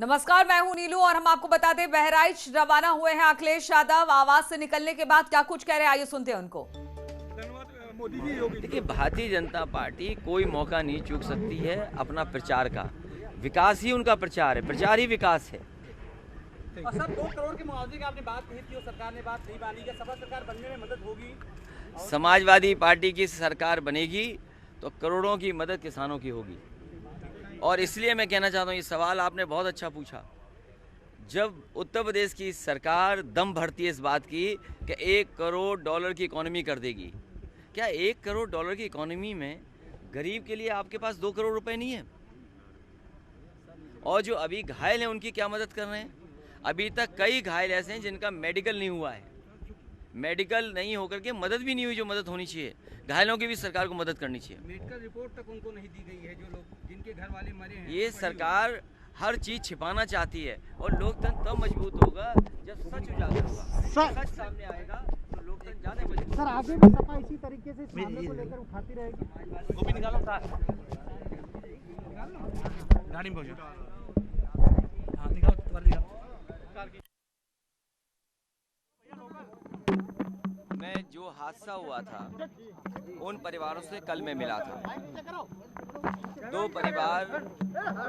नमस्कार, मैं हूं नीलू और हम आपको बता दें बहराइच रवाना हुए हैं अखिलेश यादव। आवाज से निकलने के बाद क्या कुछ कह रहे हैं, आइए सुनते हैं उनको। धन्यवाद मोदी जी। योगी देखिए, भारतीय जनता पार्टी कोई मौका नहीं चूक सकती है अपना प्रचार का। विकास ही उनका प्रचार है, प्रचार ही विकास है। और सर 2 करोड़ के मुआवजे की आपने बात कही थी और सरकार ने बात नहीं मानी। क्या सपा सरकार बनने में मदद होगी? समाजवादी पार्टी की सरकार बनेगी तो करोड़ों की मदद किसानों की होगी। और इसलिए मैं कहना चाहता हूँ, ये सवाल आपने बहुत अच्छा पूछा। जब उत्तर प्रदेश की सरकार दम भरती है इस बात की कि $1 करोड़ की इकोनॉमी कर देगी, क्या $1 करोड़ की इकोनॉमी में गरीब के लिए आपके पास 2 करोड़ रुपए नहीं है? और जो अभी घायल हैं उनकी क्या मदद कर रहे हैं? अभी तक कई घायल ऐसे हैं जिनका मेडिकल नहीं हुआ है, मेडिकल नहीं होकर के मदद भी नहीं हुई जो मदद होनी चाहिए। घायलों की भी सरकार को मदद करनी चाहिए। मेडिकल रिपोर्ट तक उनको नहीं दी गई है, जो लोग जिनके घर वाले मरे हैं। ये सरकार हर चीज छिपाना चाहती है और लोकतंत्र तब मजबूत होगा जब सच उजागर होगा, सच सामने आएगा तो लोकतंत्र ज्यादा मजबूत। सर आगे भी सपा इसी तरीके से इस मामले को लेकर उठाती रहेगी। गोभी निकालो गाड़ी में पहुंचो। हाँ दिखाओ, तुम्हारे दिखाओ। मैं जो हादसा हुआ था उन परिवारों से कल मैं मिला था। 2 परिवार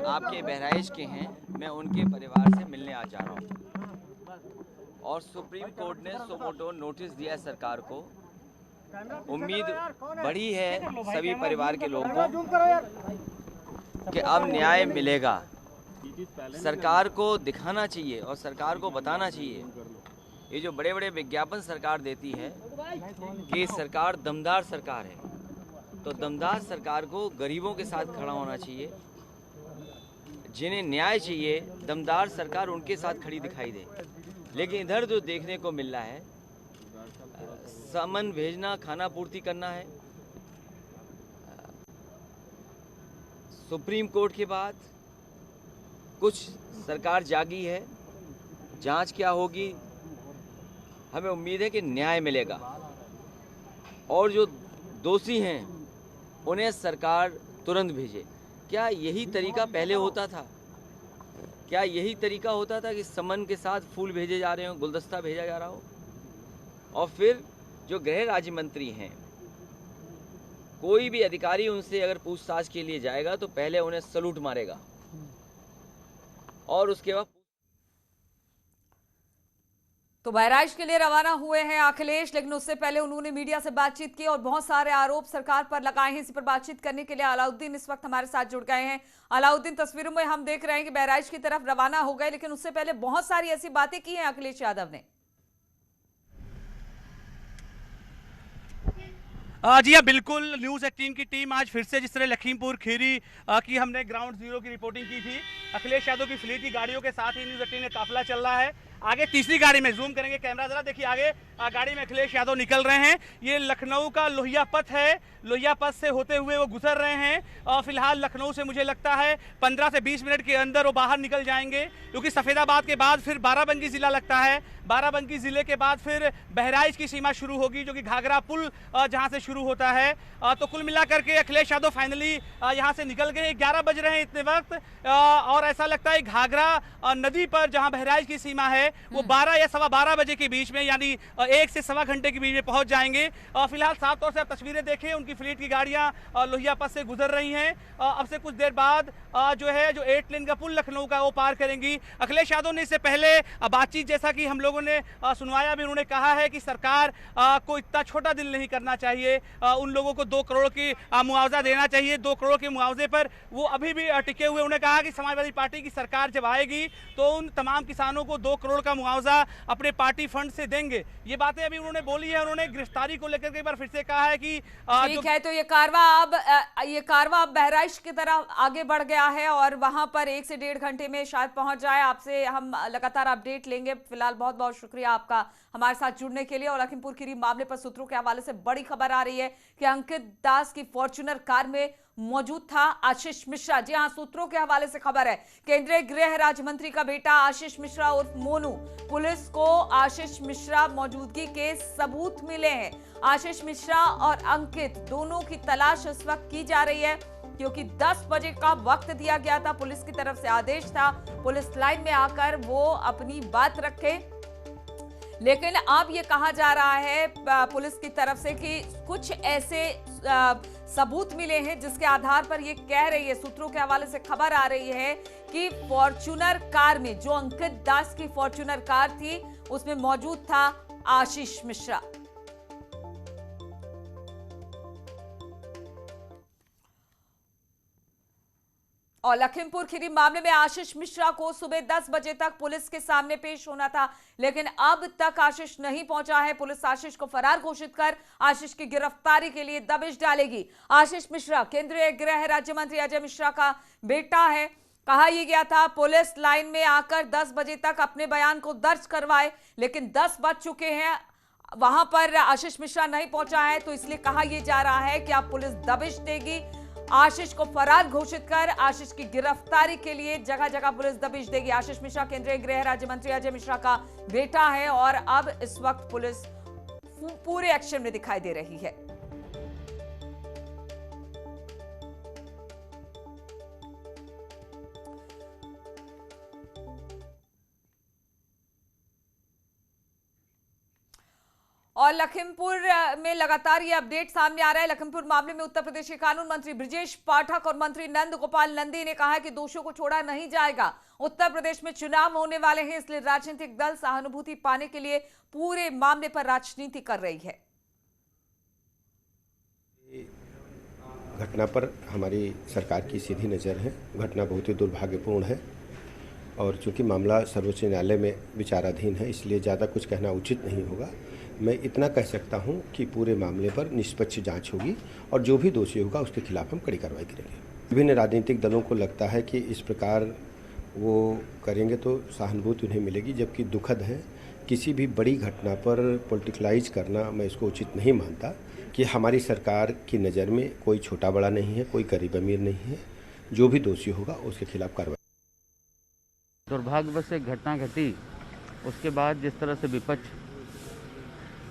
आपके बहराइच के हैं, मैं उनके परिवार से मिलने आ जा रहा हूँ। और सुप्रीम कोर्ट ने सुमोटो नोटिस दिया है सरकार को। उम्मीद बढ़ी है सभी परिवार के लोगों को कि अब न्याय मिलेगा। सरकार को दिखाना चाहिए और सरकार को बताना चाहिए। ये जो बड़े बड़े विज्ञापन सरकार देती है कि सरकार दमदार सरकार है, तो दमदार सरकार को गरीबों के साथ खड़ा होना चाहिए। जिन्हें न्याय चाहिए, दमदार सरकार उनके साथ खड़ी दिखाई दे। लेकिन इधर जो देखने को मिल रहा है, सामान भेजना, खाना पूर्ति करना है। सुप्रीम कोर्ट के बाद कुछ सरकार जागी है, जांच क्या होगी, हमें उम्मीद है कि न्याय मिलेगा। और जो दोषी हैं उन्हें सरकार तुरंत भेजे। क्या यही तरीका पहले होता था? क्या यही तरीका होता था कि समन के साथ फूल भेजे जा रहे हो, गुलदस्ता भेजा जा रहा हो? और फिर जो गृह राज्य मंत्री हैं, कोई भी अधिकारी उनसे अगर पूछताछ के लिए जाएगा तो पहले उन्हें सलूट मारेगा और उसके बाद। तो बहराइच के लिए रवाना हुए हैं अखिलेश, लेकिन उससे पहले उन्होंने मीडिया से बातचीत की और बहुत सारे आरोप सरकार पर लगाए हैं। इसी पर बातचीत करने के लिए अलाउद्दीन इस वक्त हमारे साथ जुड़ गए हैं। अलाउद्दीन, तस्वीरों में हम देख रहे हैं कि बहराइच की तरफ रवाना हो गए, लेकिन उससे पहले बहुत सारी ऐसी बातें की हैं अखिलेश यादव ने। जी हाँ, बिल्कुल। न्यूज़ 18 की टीम आज फिर से, जिस तरह लखीमपुर खीरी की हमने ग्राउंड जीरो की रिपोर्टिंग की थी, अखिलेश यादव की फ्लीट की गाड़ियों के साथ ही न्यूज़ 18 का काफिला चल रहा है। आगे तीसरी गाड़ी में जूम करेंगे कैमरा जरा, देखिए आगे गाड़ी में अखिलेश यादव निकल रहे हैं। ये लखनऊ का लोहिया पथ है, लोहिया पथ से होते हुए वो गुजर रहे हैं। फिलहाल लखनऊ से मुझे लगता है 15 से 20 मिनट के अंदर वो बाहर निकल जाएंगे, क्योंकि सफेदाबाद के बाद फिर बाराबंकी जिला लगता है। बाराबंकी जिले के बाद फिर बहराइच की सीमा शुरू होगी, जो कि घाघरा पुल जहां से शुरू होता है। तो कुल मिलाकर के अखिलेश यादव फाइनली यहां से निकल गए। 11 बज रहे हैं इतने वक्त, और ऐसा लगता है घाघरा नदी पर जहां बहराइच की सीमा है वो 12 या 12:15 बजे के बीच में, यानी 1 से सवा घंटे के बीच में पहुंच जाएंगे। फिलहाल साफ तौर से आप तस्वीरें देखें, उनकी फ्लीट की गाड़ियां लोहिया पथ से गुजर रही हैं। अब से कुछ देर बाद जो 8 लेन का पुल लखनऊ का वो पार करेंगी। अखिलेश यादव ने इससे पहले बातचीत, जैसा कि हम लोगों ने सुनवाया भी, उन्होंने कहा है कि सरकार को इतना छोटा दिल नहीं करना चाहिए। उन लोगों को 2 करोड़ की मुआवजा देना चाहिए। 2 करोड़ के मुआवजे पर वो अभी भी टिके हुए। उन्होंने कहा कि समाजवादी पार्टी की सरकार जब आएगी तो उन तमाम किसानों को 2 करोड़ का मुआवजा अपने पार्टी फंड से देंगे। ये बातें अभी उन्होंने बोली है। उन्होंने गिरफ्तारी को लेकर एक बार फिर से कहा है कि ठीक है, तो ये कारवां अब बहराइच की तरफ आगे बढ़ गया है और वहां पर 1 से 1.5 घंटे में शायद पहुंच जाए। आपसे हम लगातार अपडेट लेंगे। फिलहाल बहुत बहुत शुक्रिया आपका हमारे साथ जुड़ने के लिए। और लखीमपुर खीरी मामले पर सूत्रों के हवाले से बड़ी खबर आ रही है कि अंकित दास की फॉर्च्यूनर कार में मौजूद था आशीष मिश्रा। जी हां, सूत्रों के हवाले से खबर है, केंद्रीय गृह राज्य मंत्री का बेटा आशीष मिश्रा उर्फ मोनू, पुलिस को आशीष मिश्रा मौजूदगी के सबूत मिले हैं। आशीष मिश्रा और अंकित दोनों की तलाश इस वक्त की जा रही है, क्योंकि 10 बजे का वक्त दिया गया था, पुलिस की तरफ से आदेश था पुलिस लाइन में आकर वो अपनी बात रखे। लेकिन अब ये कहा जा रहा है पुलिस की तरफ से कि कुछ ऐसे सबूत मिले हैं जिसके आधार पर ये कह रही है, सूत्रों के हवाले से खबर आ रही है कि फॉर्च्यूनर कार में, जो अंकित दास की फॉर्च्यूनर कार थी, उसमें मौजूद था आशीष मिश्रा। और लखीमपुर खीरी मामले में आशीष मिश्रा को सुबह 10 बजे तक पुलिस के सामने पेश होना था, लेकिन अब तक आशीष नहीं पहुंचा है। पुलिस आशीष को फरार घोषित कर आशीष की गिरफ्तारी के लिए दबिश डालेगी। आशीष मिश्रा केंद्रीय गृह राज्य मंत्री अजय मिश्रा का बेटा है। कहा यह गया था पुलिस लाइन में आकर 10 बजे तक अपने बयान को दर्ज करवाए, लेकिन 10 बज चुके हैं, वहां पर आशीष मिश्रा नहीं पहुंचा है, तो इसलिए कहा यह जा रहा है कि अब पुलिस दबिश देगी। आशीष को फरार घोषित कर आशीष की गिरफ्तारी के लिए जगह जगह पुलिस दबिश देगी। आशीष मिश्रा केंद्रीय गृह राज्य मंत्री अजय मिश्रा का बेटा है और अब इस वक्त पुलिस पूरे एक्शन में दिखाई दे रही है। और लखीमपुर में लगातार ये अपडेट सामने आ रहा है। लखीमपुर मामले में उत्तर प्रदेश के कानून मंत्री ब्रजेश पाठक और मंत्री नंद गोपाल नंदी ने कहा है कि दोषियों को छोड़ा नहीं जाएगा। उत्तर प्रदेश में चुनाव होने वाले हैं, इसलिए राजनीतिक दल सहानुभूति पाने के लिए पूरे मामले पर राजनीति कर रही है। घटना पर हमारी सरकार की सीधी नज़र है। घटना बहुत ही दुर्भाग्यपूर्ण है और चूंकि मामला सर्वोच्च न्यायालय में विचाराधीन है, इसलिए ज़्यादा कुछ कहना उचित नहीं होगा। मैं इतना कह सकता हूं कि पूरे मामले पर निष्पक्ष जांच होगी और जो भी दोषी होगा उसके खिलाफ हम कड़ी कार्रवाई करेंगे। विभिन्न राजनीतिक दलों को लगता है कि इस प्रकार वो करेंगे तो सहानुभूति उन्हें मिलेगी, जबकि दुखद है किसी भी बड़ी घटना पर पॉलिटिकलाइज करना मैं इसको उचित नहीं मानता। कि हमारी सरकार की नज़र में कोई छोटा बड़ा नहीं है, कोई गरीब अमीर नहीं है, जो भी दोषी होगा उसके खिलाफ कार्रवाई। दुर्भाग्यवश एक घटना घटी, उसके बाद जिस तरह से विपक्ष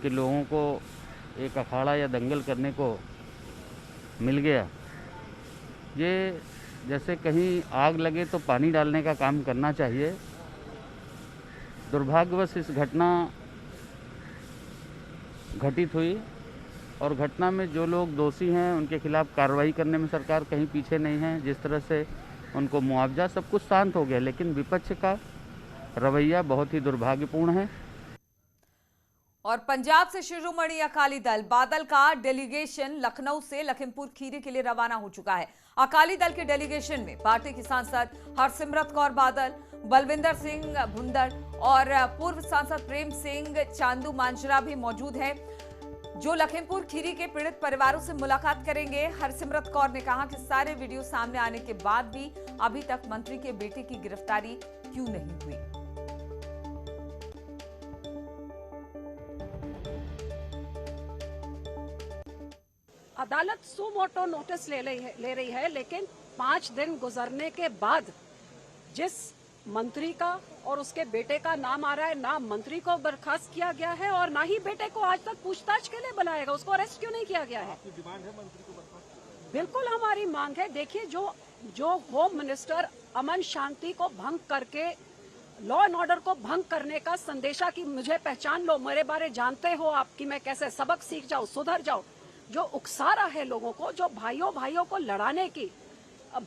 के लोगों को एक अखाड़ा या दंगल करने को मिल गया, ये जैसे कहीं आग लगे तो पानी डालने का काम करना चाहिए। दुर्भाग्यवश इस घटना घटित हुई और घटना में जो लोग दोषी हैं उनके खिलाफ कार्रवाई करने में सरकार कहीं पीछे नहीं है। जिस तरह से उनको मुआवजा, सब कुछ शांत हो गया, लेकिन विपक्ष का रवैया बहुत ही दुर्भाग्यपूर्ण है। और पंजाब से शिरोमणि अकाली दल बादल का डेलीगेशन लखनऊ से लखीमपुर खीरी के लिए रवाना हो चुका है। अकाली दल के डेलीगेशन में पार्टी की सांसद हरसिमरत कौर बादल, बलविंदर सिंह भुंदड़ और पूर्व सांसद प्रेम सिंह चांदू मांजरा भी मौजूद हैं, जो लखीमपुर खीरी के पीड़ित परिवारों से मुलाकात करेंगे। हरसिमरत कौर ने कहा कि सारे वीडियो सामने आने के बाद भी अभी तक मंत्री के बेटे की गिरफ्तारी क्यों नहीं हुई। अदालत सुमोटो नोटिस ले रही है, लेकिन 5 दिन गुजरने के बाद जिस मंत्री का और उसके बेटे का नाम आ रहा है, ना मंत्री को बर्खास्त किया गया है और ना ही बेटे को आज तक पूछताछ के लिए बुलाएगा। उसको अरेस्ट क्यों नहीं किया गया है? डिमांड है मंत्री को बर्खास्त? बिल्कुल हमारी मांग है। देखिए, जो होम मिनिस्टर अमन शांति को भंग करके लॉ एंड ऑर्डर को भंग करने का संदेशा कि मुझे पहचान लो, मेरे बारे जानते हो आप कि मैं कैसे, सबक सीख जाओ, सुधर जाओ, जो उकसा रहा है लोगों को, जो भाइयों को लड़ाने की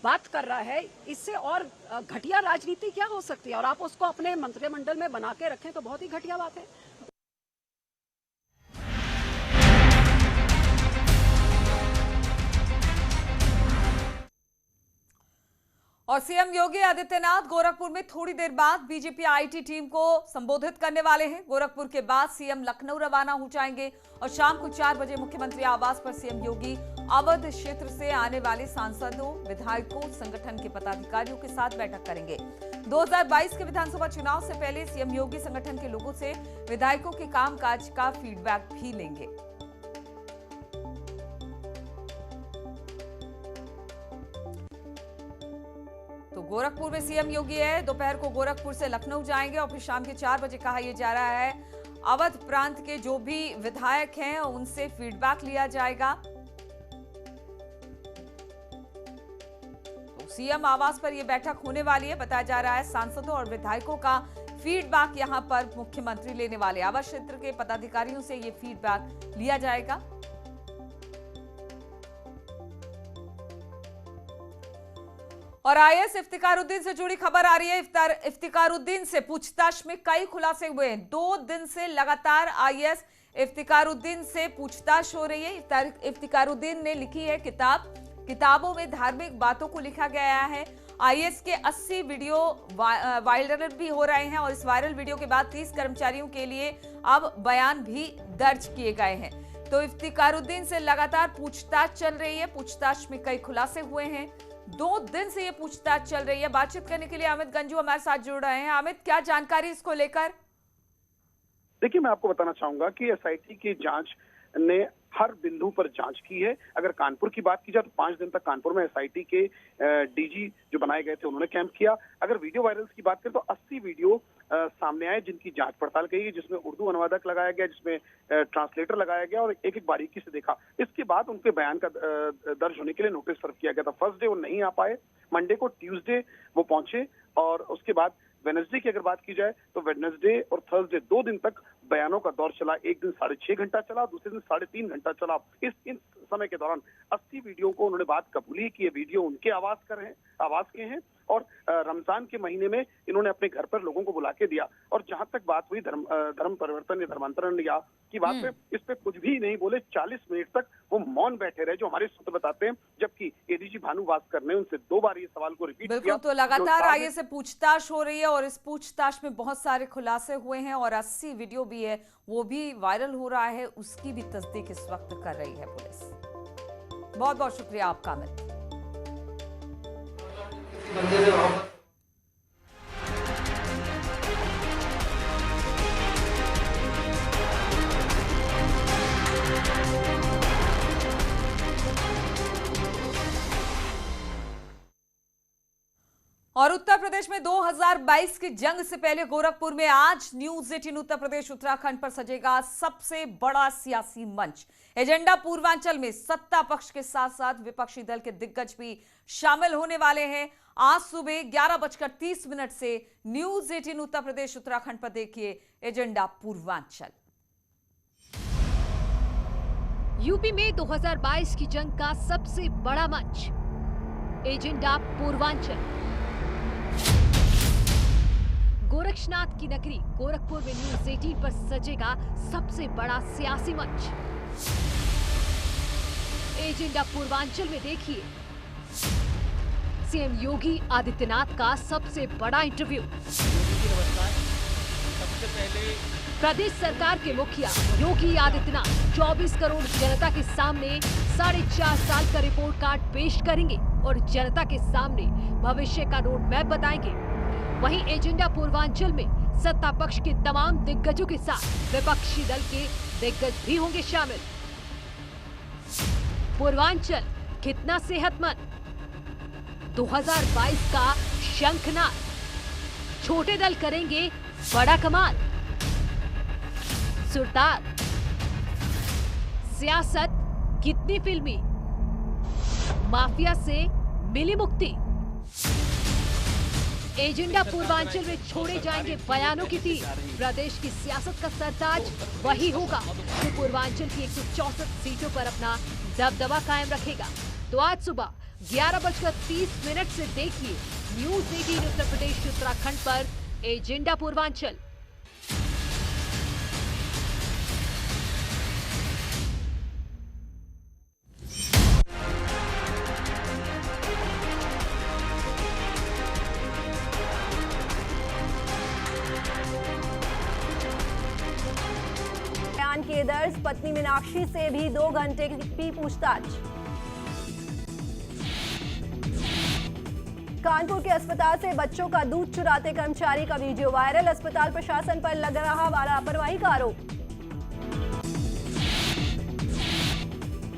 बात कर रहा है, इससे और घटिया राजनीति क्या हो सकती है? और आप उसको अपने मंत्रिमंडल में बना के रखें तो बहुत ही घटिया बात है। और सीएम योगी आदित्यनाथ गोरखपुर में थोड़ी देर बाद बीजेपी आईटी टीम को संबोधित करने वाले हैं। गोरखपुर के बाद सीएम लखनऊ रवाना हो जाएंगे और शाम को 4 बजे मुख्यमंत्री आवास पर सीएम योगी अवध क्षेत्र से आने वाले सांसदों, विधायकों, संगठन के पदाधिकारियों के साथ बैठक करेंगे। 2022 के विधानसभा चुनाव से पहले सीएम योगी संगठन के लोगों से विधायकों के कामकाज का फीडबैक भी लेंगे। तो गोरखपुर में सीएम योगी है, दोपहर को गोरखपुर से लखनऊ जाएंगे और फिर शाम के 4 बजे कहा यह जा रहा है अवध प्रांत के जो भी विधायक हैं उनसे फीडबैक लिया जाएगा। सीएम आवास पर यह बैठक होने वाली है। बताया जा रहा है सांसदों और विधायकों का फीडबैक यहां पर मुख्यमंत्री लेने वाले। आवास क्षेत्र के पदाधिकारियों से ये फीडबैक लिया जाएगा। और आईएएस इफ्तिखारुद्दीन से जुड़ी खबर आ रही है। इफ्तिखारुद्दीन से पूछताछ में कई खुलासे हुए हैं। 2 दिन से लगातार आईएएस इफ्तिखारुद्दीन से पूछताछ हो रही है। इफ्तिखारुद्दीन ने लिखी है किताबों में धार्मिक बातों को लिखा गया है। आईएएस के 80 वीडियो वायरल भी हो रहे हैं और इस वायरल वीडियो के बाद 30 कर्मचारियों के लिए अब बयान भी दर्ज किए गए हैं। तो इफ्तिखारुद्दीन से लगातार पूछताछ चल रही है। पूछताछ में कई खुलासे हुए हैं। 2 दिन से ये पूछताछ चल रही है। बातचीत करने के लिए अमित गंजू हमारे साथ जुड़ रहे हैं। अमित, क्या जानकारी इसको लेकर? देखिए, मैं आपको बताना चाहूंगा कि एसआईटी की जांच ने हर बिंदु पर जांच की है। अगर कानपुर की बात की जाए तो 5 दिन तक कानपुर में एसआईटी के डीजी जो बनाए गए थे उन्होंने कैंप किया। अगर वीडियो वायरल्स की बात करें तो 80 वीडियो सामने आए जिनकी जांच पड़ताल की, जिसमें उर्दू अनुवादक लगाया गया, जिसमें ट्रांसलेटर लगाया गया और एक एक बारीकी से देखा। इसके बाद उनके बयान का दर्ज होने के लिए नोटिस सर्व किया गया था। फर्स्ट डे वो नहीं आ पाए, मंडे को, ट्यूसडे वो पहुंचे और उसके बाद वेडनेसडे की अगर बात की जाए तो वेडनेसडे और थर्सडे 2 दिन तक बयानों का दौर चला। एक दिन 6.5 घंटा चला, दूसरे दिन 3.5 घंटा चला। इन समय के दौरान 80 वीडियो को उन्होंने बात कबूली कि ये वीडियो उनके आवाज के हैं और रमजान के महीने में इन्होंने अपने घर पर लोगों को बुला के दिया। और जहां तक बात हुई धर्म परिवर्तन या धर्मांतरण या की बात पे, इस पे कुछ भी नहीं बोले। 40 मिनट तक वो मौन बैठे रहे, जो हमारे सूत्र बताते हैं। जबकि एडीजी भानु भास्कर ने उनसे 2 बार ये सवाल को रिपीट किया। तो लगातार आईएएस से पूछताछ हो रही है और इस पूछताछ में बहुत सारे खुलासे हुए हैं और 80 वीडियो भी है, वो भी वायरल हो रहा है। उसकी भी तस्दीक इस वक्त कर रही है पुलिस। बहुत बहुत शुक्रिया आपका अमित। और उत्तर प्रदेश में 2022 की जंग से पहले गोरखपुर में आज न्यूज 18 उत्तर प्रदेश उत्तराखंड पर सजेगा सबसे बड़ा सियासी मंच। एजेंडा पूर्वांचल में सत्ता पक्ष के साथ साथ विपक्षी दल के दिग्गज भी शामिल होने वाले हैं। आज सुबह 11:30 से न्यूज 18 उत्तर प्रदेश उत्तराखंड पर देखिए एजेंडा पूर्वांचल। यूपी में 2022 की जंग का सबसे बड़ा मंच, एजेंडा पूर्वांचल। गोरक्षनाथ की नगरी गोरखपुर में न्यूज 18 पर सजेगा सबसे बड़ा सियासी मंच। एजेंडा पूर्वांचल में देखिए सीएम योगी आदित्यनाथ का सबसे बड़ा इंटरव्यू। सबसे पहले प्रदेश सरकार के मुखिया योगी आदित्यनाथ 24 करोड़ जनता के सामने 4.5 साल का रिपोर्ट कार्ड पेश करेंगे और जनता के सामने भविष्य का रोड मैप बताएंगे। वहीं एजेंडा पूर्वांचल में सत्ता पक्ष के तमाम दिग्गजों के साथ विपक्षी दल के दिग्गज भी होंगे शामिल। पूर्वांचल कितना सेहतमंद, 2022 का शंखनाद, छोटे दल करेंगे बड़ा कमाल। सुरताल, सियासत कितनी फिल्मी, माफिया से मिली मुक्ति। एजेंडा पूर्वांचल में छोड़े जाएंगे बयानों की तीर। प्रदेश की सियासत का सरताज वही होगा जो पूर्वांचल की 164 सीटों पर अपना दबदबा कायम रखेगा। तो आज सुबह 11:30 से देखिए न्यूज 18 उत्तर प्रदेश उत्तराखंड पर एजेंडा पूर्वांचल। के दर्ज, पत्नी मीनाक्षी से भी 2 घंटे की पूछताछ। कानपुर के अस्पताल से बच्चों का दूध चुराते कर्मचारी का वीडियो वायरल। अस्पताल प्रशासन पर लग रहा लापरवाही का आरोप।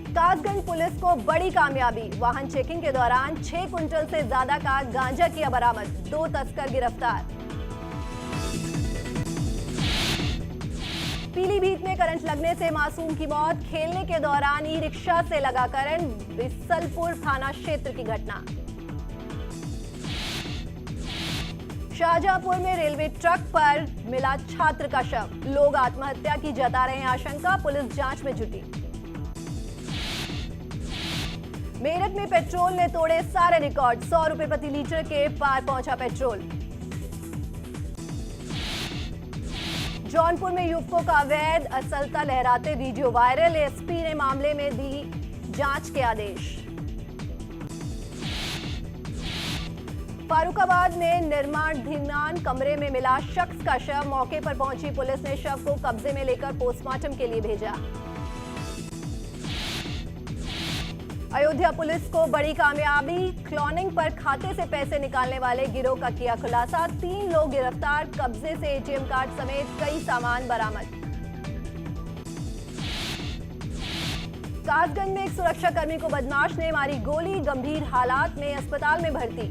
कासगंज पुलिस को बड़ी कामयाबी, वाहन चेकिंग के दौरान 6 क्विंटल से ज्यादा का गांजा किया बरामद, 2 तस्कर गिरफ्तार। पीलीभीत में करंट लगने से मासूम की मौत, खेलने के दौरान ई रिक्शा से लगा करंट, बिसलपुर थाना क्षेत्र की घटना। शाहजहांपुर में रेलवे ट्रक पर मिला छात्र का शव, लोग आत्महत्या की जता रहे हैं आशंका, पुलिस जांच में जुटी। मेरठ में पेट्रोल ने तोड़े सारे रिकॉर्ड, 100 रुपए प्रति लीटर के पार पहुंचा पेट्रोल। जौनपुर में युवकों का अवैध असलता लहराते वीडियो वायरल, एसपी ने मामले में दी जांच के आदेश। फारुखाबाद में निर्माणाधीन कमरे में मिला शख्स का शव, मौके पर पहुंची पुलिस ने शव को कब्जे में लेकर पोस्टमार्टम के लिए भेजा। अयोध्या पुलिस को बड़ी कामयाबी, क्लोनिंग पर खाते से पैसे निकालने वाले गिरोह का किया खुलासा, 3 लोग गिरफ्तार, कब्जे से एटीएम कार्ड समेत कई सामान बरामद। कासगंज में एक सुरक्षाकर्मी को बदमाश ने मारी गोली, गंभीर हालात में अस्पताल में भर्ती,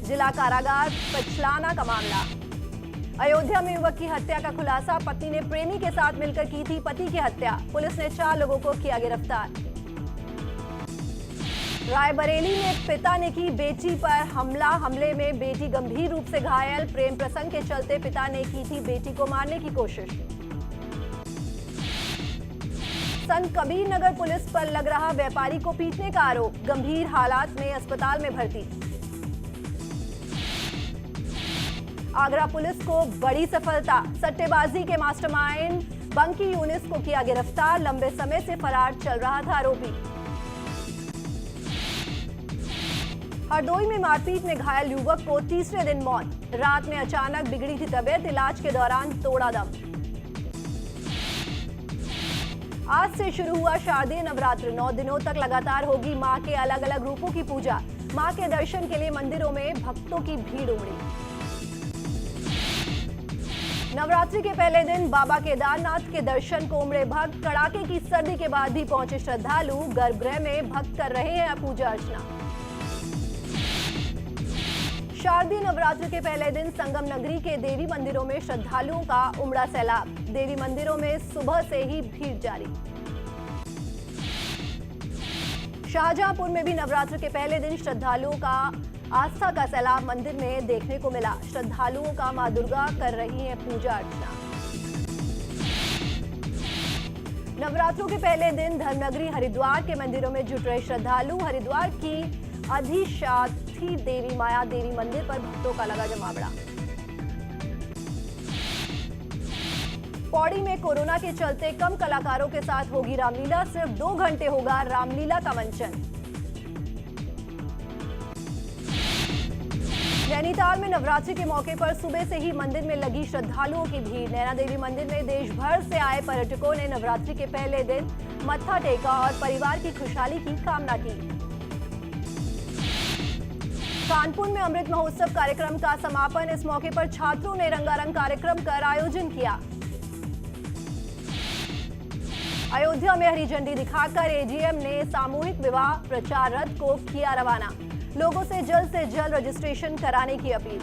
जिला कारागार पचलाना का मामला। अयोध्या में युवक की हत्या का खुलासा, पत्नी ने प्रेमी के साथ मिलकर की थी पति की हत्या, पुलिस ने 4 लोगों को किया गिरफ्तार। रायबरेली में पिता ने की बेटी पर हमला, हमले में बेटी गंभीर रूप से घायल, प्रेम प्रसंग के चलते पिता ने की थी बेटी को मारने की कोशिश। संत कबीर नगर पुलिस पर लग रहा व्यापारी को पीटने का आरोप, गंभीर हालात में अस्पताल में भर्ती। आगरा पुलिस को बड़ी सफलता, सट्टेबाजी के मास्टरमाइंड बंकी यूनिस को किया गिरफ्तार, लंबे समय से फरार चल रहा था आरोपी। हरदोई में मारपीट में घायल युवक को तीसरे दिन मौत, रात में अचानक बिगड़ी थी तबीयत, इलाज के दौरान तोड़ा दम। आज से शुरू हुआ शारदीय नवरात्र, 9 दिनों तक लगातार होगी मां के अलग अलग रूपों की पूजा, मां के दर्शन के लिए मंदिरों में भक्तों की भीड़ उमड़ी। नवरात्रि के पहले दिन बाबा केदारनाथ के दर्शन को उमड़े भक्त, कड़ाके की सर्दी के बाद भी पहुंचे श्रद्धालु, गर्भगृह में भक्त कर रहे हैं पूजा अर्चना। शारदीय नवरात्र के पहले दिन संगम नगरी के देवी मंदिरों में श्रद्धालुओं का उमड़ा सैलाब, देवी मंदिरों में सुबह से ही भीड़ जारी। शाहजहांपुर में भी नवरात्र के पहले दिन श्रद्धालुओं का आस्था का सैलाब मंदिर में देखने को मिला, श्रद्धालुओं का मां दुर्गा कर रही हैं पूजा अर्चना। नवरात्रों के पहले दिन धर्मनगरी हरिद्वार के मंदिरों में जुट रहे श्रद्धालु, हरिद्वार की अधिष्ठात्री देवी माया देवी मंदिर पर भक्तों का लगा जमावड़ा। पौड़ी में कोरोना के चलते कम कलाकारों के साथ होगी रामलीला, सिर्फ 2 घंटे होगा रामलीला का मंचन। नैनीताल में नवरात्रि के मौके पर सुबह से ही मंदिर में लगी श्रद्धालुओं की भीड़, नैना देवी मंदिर में देश भर से आए पर्यटकों ने नवरात्रि के पहले दिन मत्था टेका और परिवार की खुशहाली की कामना की। कानपुर में अमृत महोत्सव कार्यक्रम का समापन, इस मौके पर छात्रों ने रंगारंग कार्यक्रम कर आयोजन किया। अयोध्या में हरी झंडी दिखाकर एजीएम ने सामूहिक विवाह प्रचार रथ को किया रवाना, लोगों से जल्द रजिस्ट्रेशन कराने की अपील।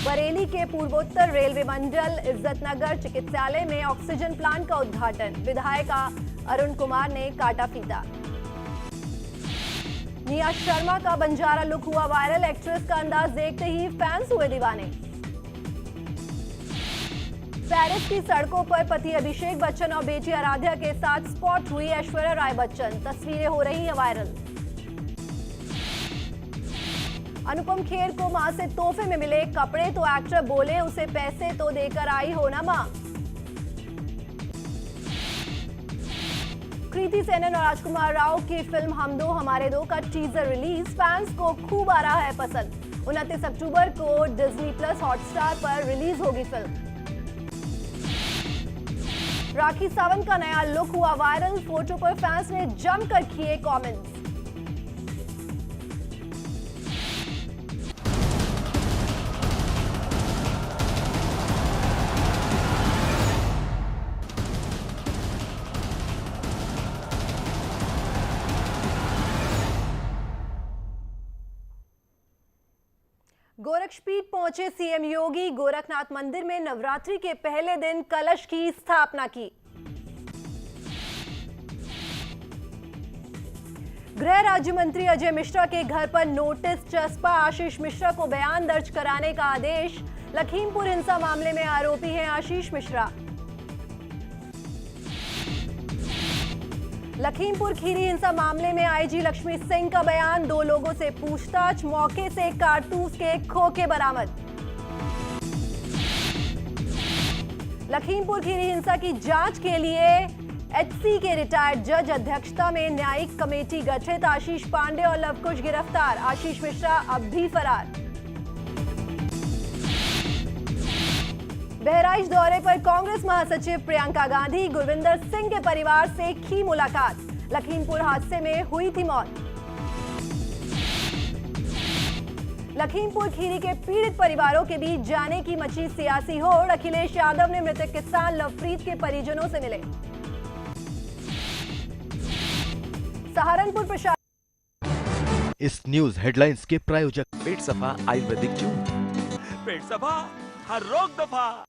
बरेली के पूर्वोत्तर रेलवे मंडल इज्जतनगर चिकित्सालय में ऑक्सीजन प्लांट का उद्घाटन, विधायक अरुण कुमार ने काटा फीता। निया शर्मा का बंजारा लुक हुआ वायरल, एक्ट्रेस का अंदाज देखते ही फैंस हुए दीवाने। पेरिस की सड़कों पर पति अभिषेक बच्चन और बेटी आराध्या के साथ स्पॉट हुई ऐश्वर्या राय बच्चन, तस्वीरें हो रही हैं वायरल। अनुपम खेर को मां से तोहफे में मिले कपड़े, तो एक्टर बोले उसे पैसे तो देकर आई हो ना मां। कृति सेनन और राजकुमार राव की फिल्म हम दो हमारे दो का टीजर रिलीज, फैंस को खूब आ रहा है पसंद। 29 अक्टूबर को डिज्नी प्लस हॉटस्टार पर रिलीज होगी फिल्म। राखी सावंत का नया लुक हुआ वायरल, फोटो पर फैंस ने जमकर किए कमेंट्स। गोरक्षपीठ पहुंचे सीएम योगी, गोरखनाथ मंदिर में नवरात्रि के पहले दिन कलश की स्थापना की। गृह राज्य मंत्री अजय मिश्रा के घर पर नोटिस चस्पा, आशीष मिश्रा को बयान दर्ज कराने का आदेश। लखीमपुर हिंसा मामले में आरोपी हैं आशीष मिश्रा। लखीमपुर खीरी हिंसा मामले में आईजी लक्ष्मी सिंह का बयान, 2 लोगों से पूछताछ, मौके से कारतूस के खोखे बरामद। लखीमपुर खीरी हिंसा की जांच के लिए एचसी के रिटायर्ड जज अध्यक्षता में न्यायिक कमेटी गठित, आशीष पांडे और लवकुश गिरफ्तार, आशीष मिश्रा अब भी फरार। बहराइच दौरे पर कांग्रेस महासचिव प्रियंका गांधी, गुरविंदर सिंह के परिवार से की मुलाकात, लखीमपुर हादसे में हुई थी मौत। लखीमपुर खीरी के पीड़ित परिवारों के बीच जाने की मची सियासी होड़, अखिलेश यादव ने मृतक किसान लवप्रीत के परिजनों से मिले। सहारनपुर प्रशासन। इस न्यूज हेडलाइंस के प्रायोजक पेट सफा आयुर्वेदिक चूर्ण। पेट सफा हर रोग दफा।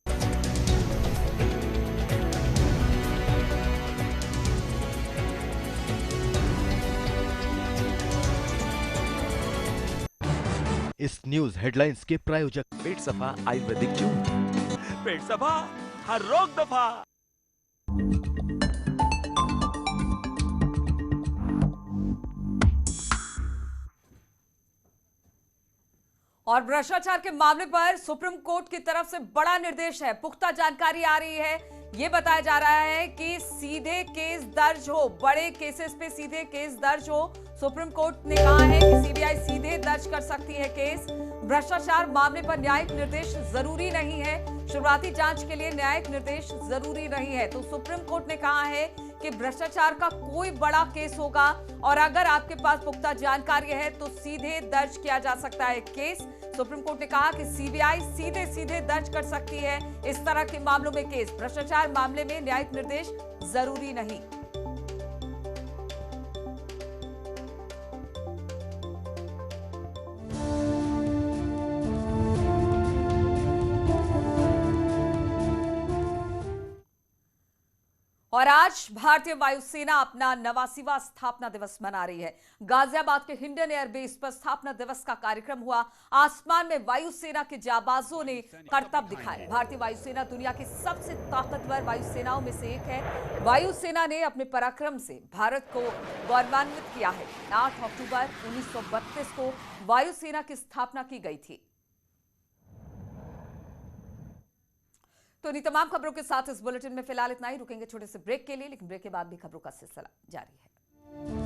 इस न्यूज हेडलाइंस के प्रायोजक पेट सफा आयुर्वेदिक चूर्ण। पेट सफा हर रोग दफा। और भ्रष्टाचार के मामले पर सुप्रीम कोर्ट की तरफ से बड़ा निर्देश है। पुख्ता जानकारी आ रही है, ये बताया जा रहा है कि सीधे केस दर्ज हो, बड़े केसेस पे सीधे केस दर्ज हो। सुप्रीम कोर्ट ने कहा है कि सीबीआई सीधे दर्ज कर सकती है केस। भ्रष्टाचार मामले पर न्यायिक निर्देश जरूरी नहीं है, शुरुआती जांच के लिए न्यायिक निर्देश जरूरी नहीं है। तो सुप्रीम कोर्ट ने कहा है कि भ्रष्टाचार का कोई बड़ा केस होगा और अगर आपके पास पुख्ता जानकारी है तो सीधे दर्ज किया जा सकता है केस। सुप्रीम कोर्ट ने कहा कि सीबीआई सीधे सीधे दर्ज कर सकती है इस तरह के मामलों में केस। भ्रष्टाचार मामले में न्यायिक निर्देश जरूरी नहीं। और आज भारतीय वायुसेना अपना 89वां स्थापना दिवस मना रही है। गाजियाबाद के हिंडन एयरबेस पर स्थापना दिवस का कार्यक्रम हुआ। आसमान में वायुसेना के जाबाजों ने करतब दिखाए। भारतीय वायुसेना दुनिया की सबसे ताकतवर वायुसेनाओं में से एक है। वायुसेना ने अपने पराक्रम से भारत को गौरवान्वित किया है। 8 अक्टूबर 1932 को वायुसेना की स्थापना की गई थी। तो इन तमाम खबरों के साथ इस बुलेटिन में फिलहाल इतना ही। रुकेंगे छोटे से ब्रेक के लिए, लेकिन ब्रेक के बाद भी खबरों का सिलसिला जारी है।